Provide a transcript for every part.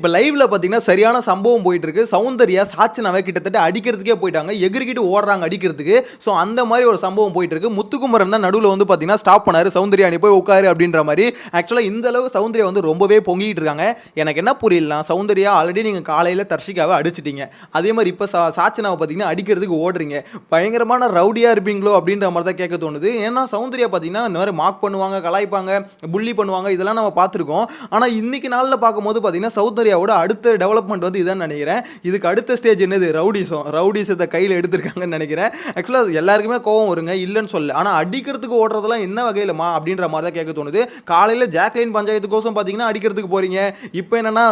இப்போ லைவ்ல பார்த்தீங்கன்னா சரியான சம்பவம் போயிட்டு இருக்கு. சௌந்தர்யா சாச்சனாவை கிட்டத்தட்ட அடிக்கிறதுக்கே போயிட்டாங்க. எகிரிக்கிட்டு ஓடுறாங்க அடிக்கிறதுக்கு. ஸோ அந்த மாதிரி ஒரு சம்பவம் போயிட்டு இருக்கு. முத்துக்குமரன் தான் நடுவில் வந்து பார்த்தீங்கன்னா ஸ்டாப் பண்ணாரு. சௌந்தர்யா நீ போய் உட்காரு அப்படின்ற மாதிரி. ஆக்சுவலாக இந்த அளவு சௌந்தர்யா வந்து ரொம்பவே பொங்கிட்டு இருக்காங்க. எனக்கு என்ன புரியலனா சௌந்தர்யா ஆல்ரெடி நீங்கள் காலையில் தர்ஷிகாவை அடிச்சிட்டீங்க. அதே மாதிரி இப்போ சாச்சனாவை பார்த்தீங்கன்னா அடிக்கிறதுக்கு ஓடுறீங்க. பயங்கரமான ரவுடியாக இருப்பீங்களோ அப்படின்ற மாதிரி தான் கேட்க தோணுது. ஏன்னா சௌந்தர்யா பார்த்தீங்கன்னா இந்த மாதிரி மார்க் பண்ணுவாங்க, கலாய்ப்பாங்க, புள்ளி பண்ணுவாங்க, இதெல்லாம் நம்ம பார்த்துருக்கோம். ஆனால் இன்னைக்கு நாளில் பார்க்கும்போது பார்த்தீங்கன்னா சௌந்தர்யாவோட அடுத்த டெவலப்மெண்ட் வந்து இதான் நினைக்கிறேன். இதுக்கு அடுத்த ஸ்டேஜ் என்னது, ரவுடிசத்தை கையில் எடுத்திருக்காங்கன்னு நினைக்கிறேன். ஆக்சுவலாக எல்லாருக்குமே கோவம் வருங்க, இல்லைன்னு சொல்ல. ஆனால் அடிக்கிறதுக்கு ஓடுறதெல்லாம் என்ன வகையிலமா அப்படின்ற மாதிரி தான் கேட்க தோணுது. காலையில் ஜாக்லின் பஞ்சாயத்துக்கோசம் பார்த்தீங்கன்னா அடிக்கிறதுக்கு போறீங்க. இப்போ என்னன்னா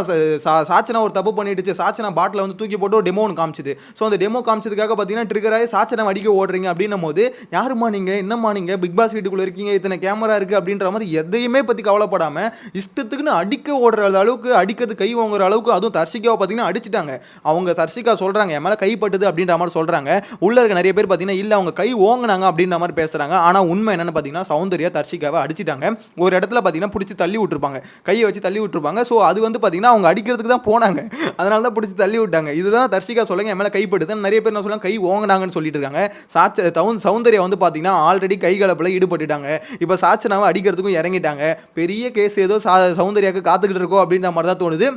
சாச்சனா ஒரு தப்பு பண்ணிடுச்சு. சாச்சனா பாட்டில் வந்து தூக்கி போட்டு டெமோ ஒன்று காமிச்சுது. ஸோ அந்த டெமோ காமிச்சதுக்காக பார்த்தீங்கன்னா ட்ரிகர் ஆகி சாச்சனா அடிக்க ஓடுறீங்க அப்படின்னும் போது யாருமா நீங்க, என்னம்மா நீங்க பிக் பாஸ் வீட்டுக்குள்ள இருக்கீங்க, இத்தனை கேமரா இருக்கு அப்படின்ற மாதிரி எதையுமே பத்தி கவலைப்படாம இஷ்டத்துக்குன்னு அடிக்க ஓடுற அளவுக்கு, அடிக்கிறது கை வாங்குற அளவுக்கு, அதுவும் தர்ஷிகாவை பார்த்தீங்கன்னா அடிச்சிட்டாங்க. அவங்க தர்ஷிகா சொல்றாங்க என் மேல கைப்பட்டுது அப்படின்ற மாதிரி சொல்றாங்க. உள்ள இருக்க நிறைய பேர் பார்த்தீங்கன்னா இல்ல அவங்க கை ஓங்குனாங்க அப்படின்ற மாதிரி பேசுறாங்க. ஆனா உண்மை என்னன்னு பார்த்தீங்கன்னா சௌந்தர்யா தர்ஷிகாவை அடிச்சிட்டாங்க. ஒரு இடத்துல பார்த்தீங்கன்னா பிடிச்சி தள்ளி விட்டுருப்பாங்க, கையை வச்சு தள்ளி விட்டுருப்பாங்க. ஸோ அது வந்து பார்த்தீங்கன்னா அவங்க அடிக்கிறதுக்கு தான் போனாங்க, அதனால தான் பிடிச்சி தள்ளி விட்டாங்க. இதுதான் தர்ஷிகா சொல்லுங்க என் மேல கைப்பட்டுது. நிறைய பேர் என்ன சொல்லுவாங்க கை ஓங்குனாங்கன்னு சொல்லிட்டு இருக்காங்க. சௌந்தர்யா வந்து பார்த்தீங்கன்னா ஆல்ரெடி கைகலப்பில் ஈடுபட்டுட்டாங்க. இப்போ சாச்சனாவை அடிக்கிறதுக்கும் இறங்கிட்டாங்க. பெரிய கேஸ் ஏதோ சௌந்தர்யாவுக்கு காத்துக்கிட்டு இருக்கோம் அப்படின்ற மாதிரி தான் தோணுது.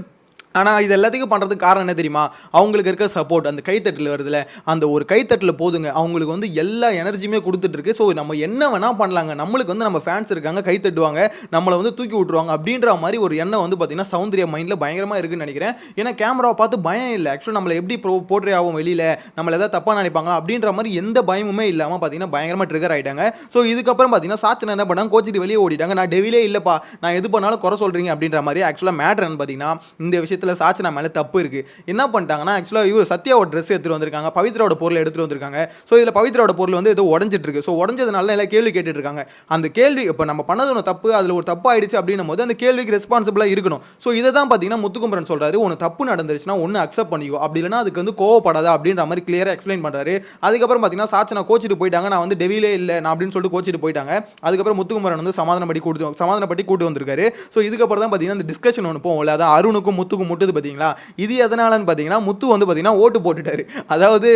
ஆனால் இது எல்லாத்துக்கும் பண்ணுறதுக்கு காரணம் என்ன தெரியுமா, அவங்களுக்கு இருக்க சப்போர்ட். அந்த கைத்தட்டில் வருதுல, அந்த ஒரு கைத்தட்டில் போதுங்க அவங்களுக்கு வந்து எல்லா எனர்ஜியுமே கொடுத்துட்ருக்கு. ஸோ நம்ம என்ன வேணால் பண்ணலாங்க, நம்மளுக்கு வந்து நம்ம ஃபேன்ஸ் இருக்காங்க, கை தட்டுவாங்க, நம்மளை வந்து தூக்கி விட்டுருவாங்க அப்படின்ற மாதிரி ஒரு எண்ணம் வந்து பார்த்தீங்கன்னா சௌந்தர்யா மைண்டில் பயங்கரமாக இருக்குன்னு நினைக்கிறேன். ஏன்னா கேமராவை பார்த்து பயம் இல்லை. ஆக்சுவலாக நம்மளை எப்படி போர்ட்ரே ஆகும் வெளியில், நம்மளை எதாவது தப்பாக நினைப்பாங்க அப்படின்ற மாதிரி எந்த பயமுமே இல்லாமல் பார்த்தீங்கன்னா பயங்கரமாக ட்ரிகர் ஆகிட்டாங்க. ஸோ இதுக்கப்புறம் பார்த்தீங்கன்னா சாச்சனை என்ன பண்ணாங்க, கோச்சிட்டு வெளியே ஓடிட்டாங்க. நான் டெவிலே இல்லைப்பா, நான் எது பண்ணாலும் குறை சொல்கிறீங்க அப்படின்ற மாதிரி. ஆக்சுவலாக மேட்ரு என்ன பார்த்தீங்கன்னா இந்த விஷயத்தில் சாச்சனா மேல தப்பு இருக்கு. என்ன பண்ணிட்டாங்கன்னா ஆக்சுவலா இவர் சத்யாவோட ட்ரெஸ் எடுத்துட்டு வந்திருக்காங்க, பவித்ராவோட பொருள் எடுத்துட்டு வந்திருக்காங்க. ஸோ இதில் பவித்ராவோட பொருள் வந்து ஏதோ உடஞ்சிட்டு இருக்கு. ஸோ உடஞ்சதுனால எல்லாம் கேள்வி கேட்டுட்டு இருக்காங்க. அந்த கேள்வி இப்போ நம்ம பண்ணது ஒன்று தப்பு, அதில் ஒரு தப்பு ஆயிடுச்சு அப்படின்னும் போது அந்த கேள்விக்கு ரெஸ்பான்சிபிளாக இருக்கணும். ஸோ இதை தான் பார்த்தீங்கன்னா முத்துக்குமரன் சொல்றாரு, ஒன்று தப்பு நடந்துருச்சுன்னா ஒன்று அக்செப்ட் பண்ணிக்கோ, அப்படி இல்லைனா அதுக்கு வந்து கோவப்படாதா அப்படின்ற மாதிரி கிளியராக எக்ஸ்பிளைன் பண்ணுறாரு. அதுக்கப்புறம் பார்த்தீங்கன்னா சாச்சனா கோச்சிட்டு போயிட்டாங்க, நான் வந்து டெவிலே இல்லை நான் அப்படின்னு சொல்லிட்டு கோச்சிட்டு போயிட்டாங்க. அதுக்கப்புறம் முத்துக்குமரன் வந்து சமாதானப்படி கூட்டு வந்திருக்காரு. ஸோ இதுக்கப்புறம் தான் பார்த்தீங்கன்னா அந்த டிஸ்கஷன் ஒன்று போகல, அதான் அருணுக்கும் முத்துக்கும் முட்டுது பார்த்தீங்களா. இது எதனாலன்னு பார்த்தீங்கன்னா முத்து வந்து பார்த்தீங்கன்னா ஓட்டு போட்டுட்டாரு. அதாவது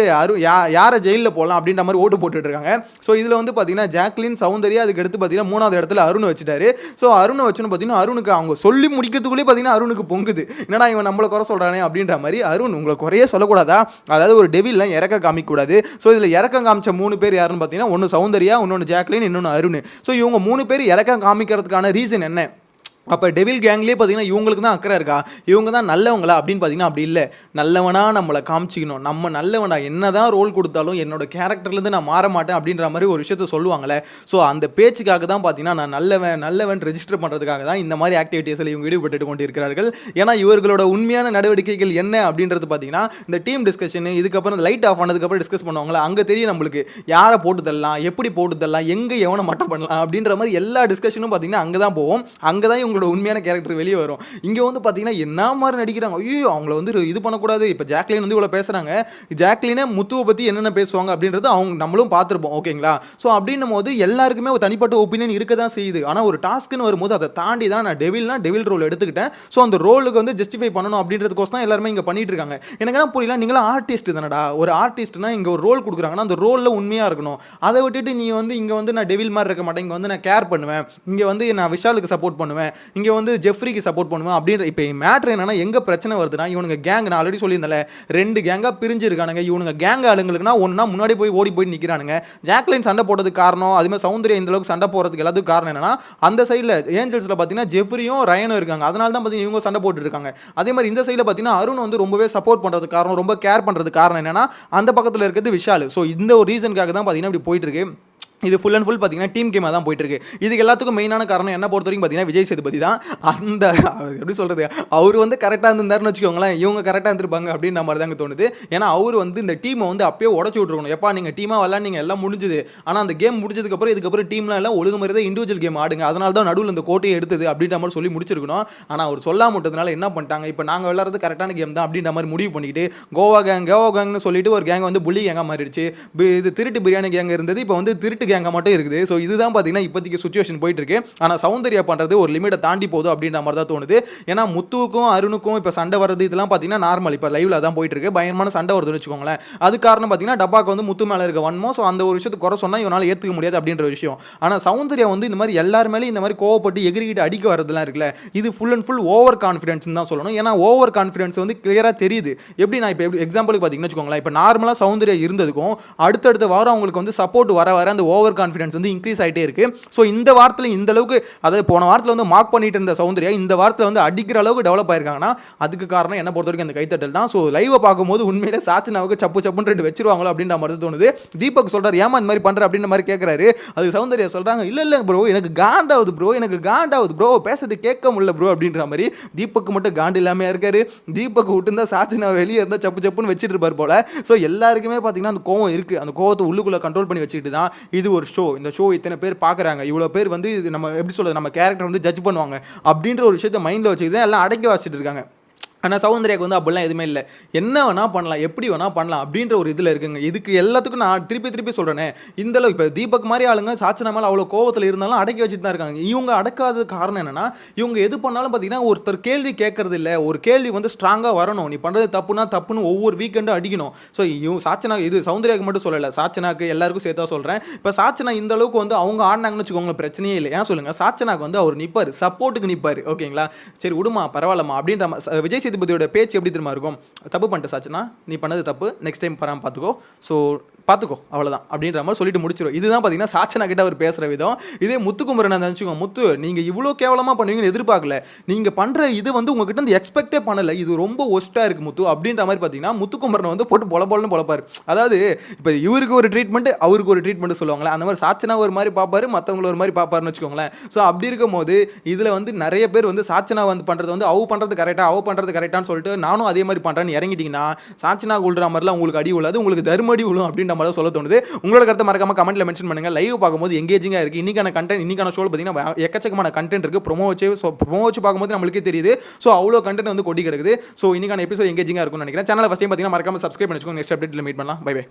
யாரை ஜெயிலில் போடலாம் அப்படின்ற மாதிரி ஓட்டு போட்டுட்டு இருக்காங்க. ஸோ இதில் வந்து பார்த்தீங்கன்னா ஜாக்லின், சௌந்தர்யா, அதுக்கு எடுத்து பார்த்தீங்கன்னா மூணாவது இடத்துல அருண் வச்சுட்டாரு. ஸோ அருணை வச்சுன்னு பார்த்தீங்கன்னா அருணுக்கு அவங்க சொல்லி முடிக்கிறதுக்குள்ளே பார்த்தீங்கன்னா அருணுக்கு பொங்குது, என்னடா இவன் நம்மளை குறை சொல்கிறானே அப்படின்ற மாதிரி. அருண் உங்களை குறையே சொல்லக்கூடாதா, அதாவது ஒரு டெவில்லாம் இறக்க காமிக்கக்கூடாது. ஸோ இதில் இறக்கம் காமிச்ச 3 பேர் யாருன்னு பார்த்தீங்கன்னா ஒன்று சௌந்தர்யா, இன்னொன்று ஜாக்லின், இன்னொன்று அருண். ஸோ இவங்க 3 பேர் இறக்கம் காமிக்கிறதுக்கான ரீசன் என்ன, அப்போ டெவில் கேங்லேயே பார்த்தீங்கன்னா இவங்களுக்கு தான் அக்கறை இருக்கா, இவங்க தான் நல்லவங்களா அப்படின்னு பார்த்தீங்கன்னா அப்படி இல்லை. நல்லவனாக நம்மளை காமிச்சிக்கணும், நம்ம நல்லவனா என்ன தான் ரோல் கொடுத்தாலும் என்னோட கேரக்டர்லேருந்து நான் மாற மாட்டேன் அப்படின்ற மாதிரி ஒரு விஷயத்த சொல்லுவாங்களே. ஸோ அந்த பேச்சுக்காக தான் பார்த்தீங்கன்னா நான் நல்லவன் ரெஜிஸ்டர் பண்ணுறதுக்காக தான் இந்த மாதிரி ஆக்டிவிட்டீஸில் இவங்க ஈடுபட்டு கொண்டு இருக்கிறார்கள். ஏன்னா இவர்களோட உண்மையான நடவடிக்கைகள் என்ன அப்படின்றது பார்த்தீங்கன்னா இந்த டீம் டிஸ்கஷன், இதுக்கப்புறம் இந்த லைட் ஆஃப் ஆனதுக்கப்புறம் டிஸ்கஸ் பண்ணுவாங்களா, அங்கே தெரியும் நம்மளுக்கு யாரை போட்டு தரலாம், எப்படி போட்டு தரலாம், எங்கே எவனை மட்டம் பண்ணலாம் அப்படின்ற மாதிரி எல்லா டிஸ்கஷனும் பார்த்தீங்கன்னா அங்கே தான் போவோம். அங்கே தான் உங்களோட உண்மையான கேரக்டர் வெளியே வரும். இங்க வந்து பாத்தீங்கன்னா என்ன மாதிரி நடிக்கிறாங்க, ஐயோ அவங்கள வந்து இது பண்ணக்கூடாது. இப்போ ஜாக்லின் வந்து இவ்வளோ பேசுறாங்க, ஜாக்லினே முத்துவை பற்றி என்னென்ன பேசுவாங்க அப்படின்றது அவங்க நம்மளும் பார்த்துருப்போம், ஓகேங்களா. ஸோ அப்படின்னும் போது எல்லாருக்குமே ஒரு தனிப்பட்ட ஒப்பீனியன் இருக்க தான் செய்யுது. ஆனால் ஒரு டாஸ்க்குன்னு வரும்போது அதை தாண்டி தான் நான் டெவில் ரோல் எடுத்துக்கிட்டேன். ஸோ அந்த ரோலுக்கு வந்து ஜஸ்டிஃபை பண்ணணும் அப்படின்றதுக்கோசம் தான் எல்லாருமே இங்கே பண்ணிட்டு இருக்காங்க. எனக்கு என்ன புரியல, நீங்களாம் ஆர்டிஸ்ட் தானடா, ஒரு ஆர்டிஸ்ட்னா இங்கே ஒரு ரோல் கொடுக்குறாங்கன்னா அந்த ரோலில் உண்மையாக இருக்கணும். அதை விட்டுட்டு நீ வந்து இங்கே வந்து நான் டெவில் மாதிரி இருக்க மாட்டேன், இங்கே வந்து நான் கேர் பண்ணுவேன், இங்கே வந்து நான் விஷாலுக்கு சப்போர்ட் பண்ணுவேன், இங்கே வந்து ஜெஃப்ரிக்கு சப்போர்ட் பண்ணுவேன் அப்படின்ற. இப்போ மேட்ரு என்னன்னா எங்க பிரச்சனை வருதுன்னா இவனுங்க கேங், நான் ஆல்ரெடி சொல்லியிருந்தேன் 2 கேங்கா பிரிஞ்சு இருக்கானுங்க. இவனுங்க கேங் ஆளுங்களுக்குனா ஒன்னா முன்னாடி போய் ஓடி நிற்கிறானுங்க. ஜாக்லின் சண்டை போடுறதுக்கு காரணம், அதுமாதிரி சௌந்தர்யா இந்த அளவுக்கு சண்டை போடுறதுக்கு எல்லாத்துக்கும் காரணம் என்னன்னா அந்த சைடில் ஏஞ்சல்ஸில் பார்த்தீங்கன்னா ஜெஃப்ரியும் ரயனும் இருக்காங்க, அதனால தான் பார்த்தீங்கன்னா இவங்க சண்டை போட்டு இருக்காங்க. அதே மாதிரி இந்த சைடில் பார்த்தீங்கன்னா அருண் வந்து ரொம்பவே சப்போர்ட் பண்ணுறதுக்கு காரணம், ரொம்ப கேர் பண்ணுறதுக்கு காரணம் என்னன்னா அந்த பக்கத்தில் இருக்கிறது விஷால். ஸோ இந்த ஒரு ரீசனுக்காக தான் பார்த்தீங்கன்னா இப்படி போயிட்டு இருக்கு. இது ஃபுல் அண்ட் ஃபுல் பார்த்தீங்கன்னா டீம் கேமாக தான் போயிட்டு இருக்கு. இதுக்கு எல்லாத்துக்கும் மெயினான காரணம் என்ன பொறுத்த வரைக்கும் பார்த்தீங்கன்னா விஜய் சேதுபதி தான். அந்த எப்படி சொல்றது, அவர் வந்து கரெக்டாக இருந்திருந்தாருன்னு வச்சுக்கோங்களேன், இவங்க கரெக்டாக இருந்திருப்பாங்க அப்படின்னு மாதிரி தாங்க தோணுது. ஏன்னா அவர் வந்து இந்த டீமை வந்து அப்பயே உடச்சி விட்டுருக்கணும். எப்பா நீங்கள் டீமாக விளாண்டிங்க எல்லாம் முடிஞ்சுது, ஆனால் அந்த கேம் முடிஞ்சதுக்கப்புறம் இதுக்கப்புறம் டீம்லாம் எல்லாம் ஒழுங்கு மாதிரி தான் இண்டிவிஜுவல் கேம் ஆடுங்க, அதனால தான் நடுவில் இந்த கோட்டையை எடுத்தது அப்படின்ற மாதிரி சொல்லி முடிச்சிருக்கணும். ஆனால் அவர் சொல்லாம விட்டதுனால என்ன பண்ணிட்டாங்க, இப்போ நாங்கள் விளாட்றது கரெக்டான கேம் தான் அப்படின்ற மாதிரி முடிவு பண்ணிக்கிட்டு கோவா கேங்னு சொல்லிட்டு ஒரு கேங் வந்து புள்ளி கேங்காக மாறிடுச்சு. இது திருட்டு பிரியாணி கேங் இருந்தது, இப்போ வந்து திருட்டு ஃபர்ஸ்ட் கேங்க மட்டும் இருக்குது. ஸோ இதுதான் பார்த்தீங்கன்னா இப்போதைக்கு சுச்சுவேஷன் போயிட்டு இருக்கு. ஆனால் சௌந்தர்யா பண்ணுறது ஒரு லிமிட்டை தாண்டி போதும் அப்படின்ற மாதிரி தான் தோணுது. ஏன்னா முத்துவுக்கும் அருணுக்கும் இப்போ சண்டை வர்றது இதெல்லாம் பார்த்தீங்கன்னா நார்மல். இப்போ லைவ்ல தான் போயிட்டு இருக்கு. பயங்கரமான சண்டை வருதுன்னு வச்சுக்கோங்களேன். அது காரணம் பார்த்தீங்கன்னா டப்பாக்கு வந்து முத்து மேலே இருக்க வன்மோ. ஸோ அந்த ஒரு விஷயத்தை குறை சொன்னால் இவனால் ஏற்றுக்க முடியாது அப்படின்ற விஷயம். ஆனால் சௌந்தர்யா வந்து இந்த மாதிரி எல்லார் மேலேயும் இந்த மாதிரி கோவப்பட்டு எகிரிக்கிட்டு அடிக்க வரதுலாம் இருக்குல்ல, இது full and full over confidence தான் சொல்லணும். ஏன்னா ஓவர் கான்ஃபிடன்ஸ் வந்து கிளியராக தெரியுது. எப்படி நான் இப்போ எக்ஸாம்பிளுக்கு பார்த்தீங்கன்னு வச்சுக்கோங்களேன், இப்போ நார்மலாக சௌந்தர்யா இருந்ததுக்கும் அடுத்தடுத்த வாரம் அவங்களுக்கு வந்து சப்போர்ட் வர வர அந்த ஓவர் கான்ஃபிடன்ஸ் வந்து இன்க்ரீஸ் ஆகிட்டே இருக்கு. ஸோ இந்த வாரத்தில் இந்த அளவுக்கு, அதாவது போன வாரத்தில் வந்து மார்க் பண்ணிட்டு இருந்த சௌந்தர்யா இந்த வாரத்தில் வந்து அடிக்கிற அளவுக்கு டெவலப் ஆயிருக்காங்கன்னா அதுக்கு காரணம் என்ன பொறுத்த வரைக்கும் அந்த கைத்தட்டல் தான். ஸோ லைவை பார்க்கும்போது உண்மையிலே சாச்சனாவுக்கு சப்பு சப்புன்னு 2 வச்சிருவாங்களோ அப்படின்ற மாதிரி தோணுது. தீபக் சொல்றாரு ஏமா இந்த மாதிரி பண்ற அப்படின்ற மாதிரி கேட்கறாரு. அது சௌந்தர்யா சொல்றாங்க இல்ல ப்ரோ எனக்கு காண்டாவது ப்ரோ பேசுறது கேட்க முடியல ப்ரோ அப்படின்ற மாதிரி. தீபக் மட்டும் காண்டு இல்லாம இருக்காரு. தீபக் விட்டுருந்தா சாச்சனா வெளியே இருந்தால் சப்புன்னு வச்சுட்டு இருப்பார் போல. ஸோ எல்லாருக்குமே பார்த்தீங்கன்னா அந்த கோவம் இருக்கு. அந்த கோவத்தை உள்ளுக்குள்ள கண்ட்ரோல் பண்ணி வச்சுக்கிட்டு தான் இது ஒரு ஷோ. இந்த ஷோ இத்தனை பேர் பார்க்குறாங்க, இவ்வளோ பேர் வந்து நம்ம எப்படி சொல்றது, நம்ம கேரக்டர் வந்து ஜட்ஜ் பண்ணுவாங்க அப்படின்ற ஒரு விஷயத்தை மைண்டில் வச்சுக்கிட்டு தான் எல்லாம் அடக்கி வச்சுட்டு இருக்காங்க. ஆனால் சௌந்தர்யாவுக்கு வந்து அப்படிலாம் எதுவுமே இல்லை. என்ன வேணால் பண்ணலாம், எப்படி வேணால் பண்ணலாம் அப்படின்ற ஒரு இதில் இருக்குங்க. இதுக்கு எல்லாத்துக்கும் நான் திருப்பி சொல்கிறேனே, இந்தளவு இப்போ தீபக் மாதிரி ஆளுங்க சாச்சனா மேலே அவ்வளோ கோவத்தில் இருந்தாலும் அடக்கி வச்சுட்டு தான் இருக்காங்க. இவங்க அடக்காத காரணம் என்னென்னா, இவங்க எது பண்ணாலும் பார்த்தீங்கன்னா ஒருத்தர் கேள்வி கேட்கறது இல்லை. ஒரு கேள்வி வந்து ஸ்ட்ராங்காக வரணும். நீ பண்ணுறது தப்புன்னு ஒவ்வொரு வீக்கெண்டும் அடிக்கணும். ஸோ சாச்சனா இது சௌந்தர்யாவுக்கு மட்டும் சொல்லலை, சாச்சனாக்கு எல்லாருக்கும் சேர்த்தா சொல்கிறேன். இப்போ சாச்சனா இந்த அளவுக்கு வந்து அவங்க ஆடினாங்கன்னு வச்சுக்கோங்க, பிரச்சனையே இல்லை. ஏன் சொல்லுங்கள், சாச்சனாக்கு வந்து அவர் நிற்பார், சப்போர்ட்டுக்கு நிற்பார். ஓகேங்களா, சரி விடுமா பரவாயில்லமா அப்படின்ற விஜய் சேதுபதியோட பேச்சு எப்படி தெரியுமா இருக்கும், தப்பு பண்ணிட்டு சாச்சுனா நீ பண்ணது தப்பு, நெக்ஸ்ட் டைம் பராம பார்த்துக்கோ, ஸோ பார்த்துக்கோ அவ்வளோதான் அப்படின்ற மாதிரி சொல்லிட்டு முடிச்சிடும். இதுதான் பார்த்தீங்கன்னா சாச்சனா கிட்ட அவர் பேசுகிற விதம். இதே முத்துக்குமரன் நினச்சிக்கோங்க, முத்து நீங்கள் இவ்வளோ கேவலமாக பண்ணுவீங்கன்னு எதிர்பார்க்கல, நீங்கள் பண்ணுற இது வந்து உங்ககிட்ட வந்து எக்ஸ்பெக்டே பண்ணலை, இது ரொம்ப ஒஸ்ட்டாக இருக்குது முத்து அப்படின்ற மாதிரி பார்த்தீங்கன்னா முத்துக்குமரன் வந்து போட்டு பொலன்னு பொழப்பார். அதாவது இப்போ இவருக்கு ஒரு ட்ரீட்மெண்ட் அவருக்கு ஒரு ட்ரீட்மெண்ட் சொல்லுவாங்களே, அந்த மாதிரி சாச்சனா ஒரு மாதிரி பார்ப்பாரு, மற்றவங்கள ஒரு மாதிரி பார்ப்பாருன்னு வச்சுக்கோங்களேன். ஸோ அப்படி இருக்கும் போது இதில் வந்து நிறைய பேர் வந்து சாச்சனா வந்து பண்ணுறது வந்து அவ பண்ணுறது கரெக்டான்னு சொல்லிட்டு நானும் அதே மாதிரி பண்ணுறேன்னு இறங்கிட்டீங்கன்னா சாச்சனா உள்ற மாதிரிலாம் உங்களுக்கு அடி உள்ளது, உங்களுக்கு தர்மடி விழும் அப்படின்ற மாதிரி சொல்ல தோணுது. உங்களோட கருத்தை மறக்காம கமெண்ட்ல மென்ஷன் பண்ணுங்க. லைவ் பார்க்கும்போது எங்கேஜிங்கா இருக்கு. இன்னைக்கான ஷோல பார்த்தீங்கன்னா எக்கச்சக்கமான கண்டென்ட் இருக்கு. ப்ரோமோ வச்சு பார்க்கும்போது நம்மளுக்கே தெரியுது. ஸோ அவ்வளோ கண்டென்ட் வந்து கொட்டி கிடக்குது. ஸோ இன்னைக்கான எபிசோட் எங்கேஜிங்கா இருக்கும்னு நினைக்கிறேன். சேனலை ஃபர்ஸ்ட் டைம் பார்த்தீங்கன்னா மறக்காம சப்ஸ்கிரைப் பண்ணி வச்சுக்கோங்க. நெக்ஸ்ட் அப்டேட்ல மீட் பண்ணலாம். Bye by.